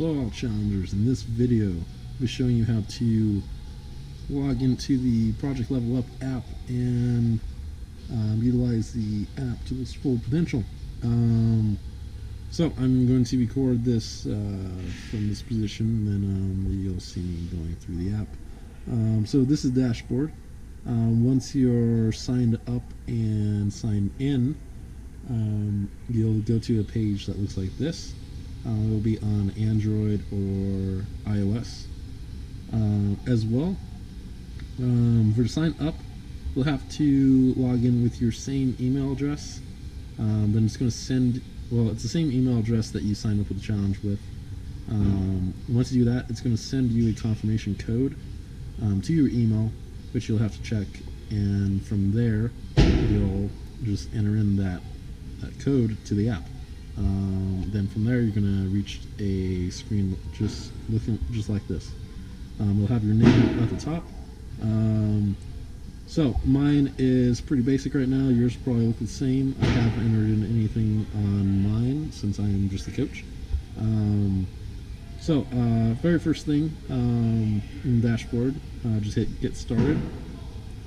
Hello all challengers. In this video I'll be showing you how to log into the Project Level Up app and utilize the app to its full potential. So I'm going to record this from this position, then you'll see me going through the app. So this is the dashboard. Once you're signed up and signed in, you'll go to a page that looks like this. It will be on Android or iOS as well. For to sign up, you'll have to log in with your same email address. Then it's going to send, well, it's the same email address that you signed up with the challenge with. Once you do that, it's going to send you a confirmation code to your email, which you'll have to check, and from there you'll just enter in that code to the app. Then from there you're going to reach a screen just looking just like this. We'll have your name at the top. So mine is pretty basic right now. Yours probably look the same. I haven't entered in anything on mine since I am just the coach. Very first thing in the dashboard, just hit get started.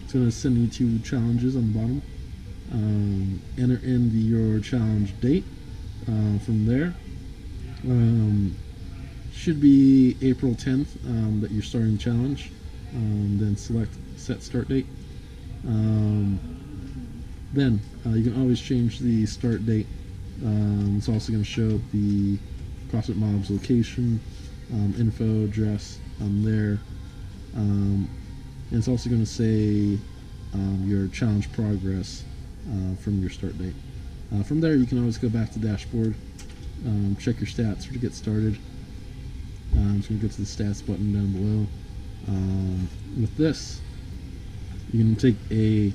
It's going to send you to challenges on the bottom. Enter in your challenge date. From there, should be April 10th that you're starting the challenge. Then select set start date. Then you can always change the start date. It's also going to show the CrossFit Mobs location, info, address there. And it's also going to say your challenge progress from your start date. From there, you can always go back to the dashboard, check your stats to get started. I'm just going to go to the stats button down below. With this, you can take a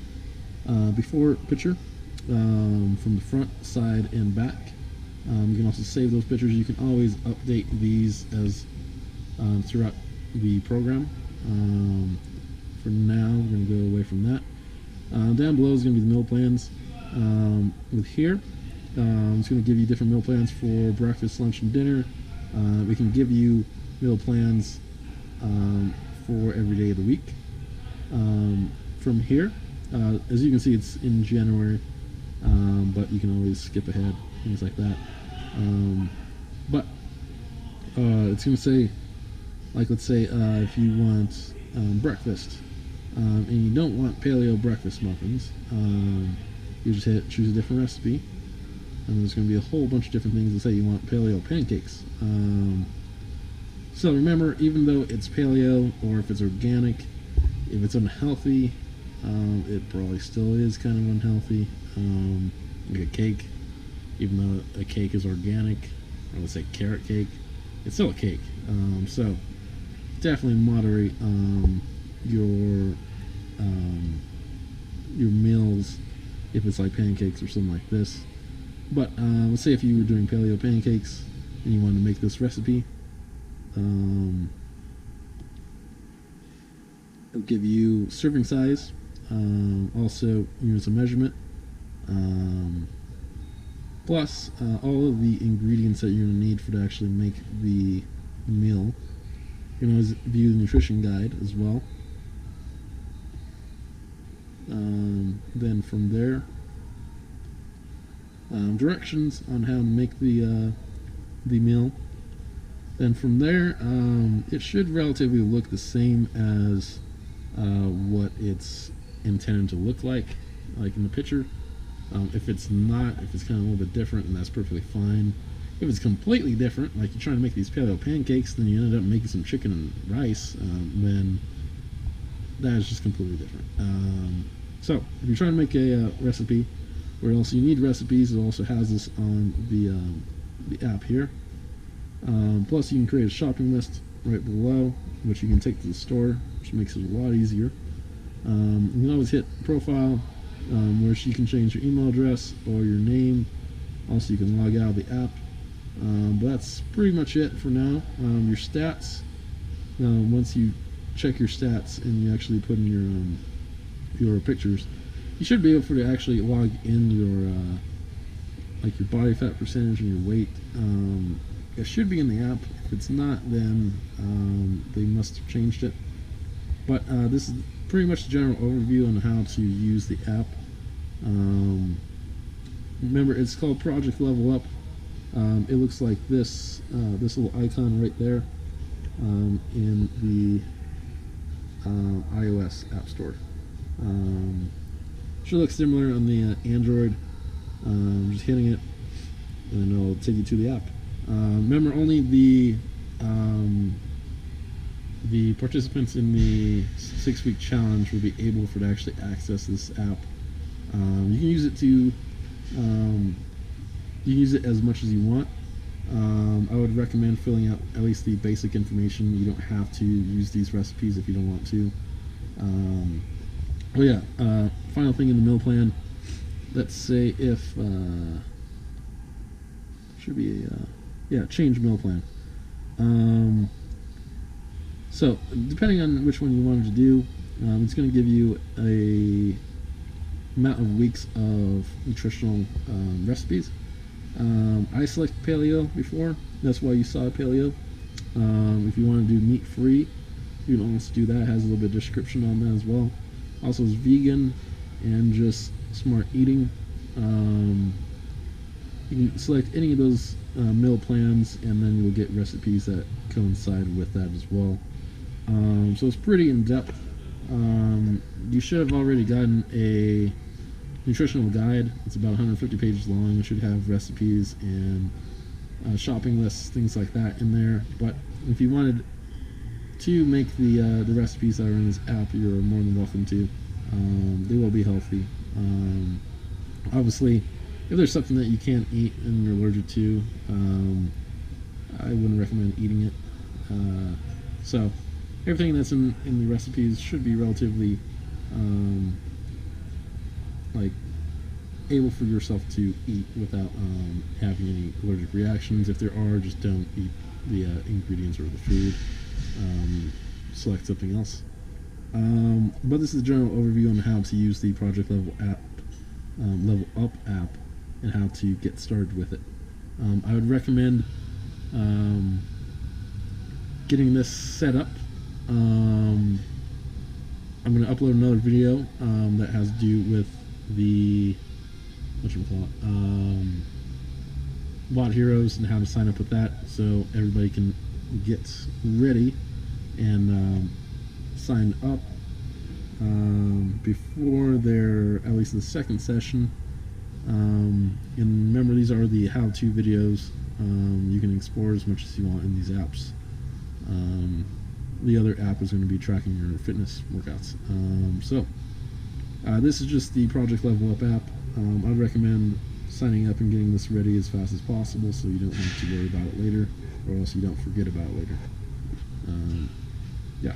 before picture from the front, side, and back. You can also save those pictures. You can always update these as throughout the program. For now, we're going to go away from that. Down below is going to be the meal plans. With here, it's going to give you different meal plans for breakfast, lunch, and dinner. We can give you meal plans for every day of the week. From here, as you can see, it's in January, but you can always skip ahead, things like that. It's going to say, like, let's say if you want breakfast and you don't want paleo breakfast muffins, you just hit choose a different recipe, and there's going to be a whole bunch of different things that say you want paleo pancakes. So remember, even though it's paleo or if it's organic, if it's unhealthy, it probably still is kind of unhealthy. Like a cake, even though a cake is organic, or let's say carrot cake, it's still a cake. So definitely moderate your meals if it's like pancakes or something like this. But let's say if you were doing paleo pancakes and you wanted to make this recipe, it'll give you serving size, also units of measurement, plus all of the ingredients that you're going to need for to actually make the meal. You can always view the nutrition guide as well. Then from there, directions on how to make the meal. Then from there, it should relatively look the same as what it's intended to look like in the picture. If it's not, if it's kind of a little bit different, then that's perfectly fine. If it's completely different, like you're trying to make these paleo pancakes, then you ended up making some chicken and rice, then that is just completely different. So if you're trying to make a recipe, where else you need recipes, it also has this on the app here. Plus you can create a shopping list right below, which you can take to the store, which makes it a lot easier. You can always hit profile, where you can change your email address or your name. Also you can log out of the app. But that's pretty much it for now. Your stats, once you check your stats and you actually put in your pictures, you should be able to actually log in your like your body fat percentage and your weight it should be in the app. If it's not, then they must have changed it. But this is pretty much the general overview on how to use the app. Remember, it's called Project Level Up. It looks like this little icon right there in the iOS App Store. Should look similar on the Android. Just hitting it, and it'll take you to the app. Remember, only the participants in the 6-week challenge will be able to actually access this app. You can use it to you can use it as much as you want. I would recommend filling out at least the basic information. You don't have to use these recipes if you don't want to. Oh yeah, final thing in the meal plan. Let's say if should be a change meal plan. So depending on which one you wanted to do, it's going to give you a amount of weeks of nutritional recipes. I selected paleo before. That's why you saw paleo. If you want to do meat free, you can also do that. It has a little bit of description on that as well. Also, is vegan and just smart eating. You can select any of those meal plans, and then you'll get recipes that coincide with that as well. So it's pretty in depth. You should have already gotten a nutritional guide. It's about 150 pages long. It should have recipes and shopping lists, things like that in there. But if you wanted to make the recipes that are in this app, you're more than welcome to. They will be healthy. Obviously, if there's something that you can't eat and you're allergic to, I wouldn't recommend eating it. So everything that's in the recipes should be relatively like able for yourself to eat without having any allergic reactions. If there are, just don't eat the ingredients or the food. Select something else. But this is a general overview on how to use the Project Level Up app and how to get started with it. I would recommend getting this set up. I'm going to upload another video that has to do with the Bot Heroes and how to sign up with that, so everybody can get ready and sign up before their, at least the second session. And remember, these are the how-to videos. You can explore as much as you want in these apps. The other app is going to be tracking your fitness workouts. This is just the Project Level Up app. I'd recommend signing up and getting this ready as fast as possible so you don't have to worry about it later, or else you don't forget about it later. Yeah.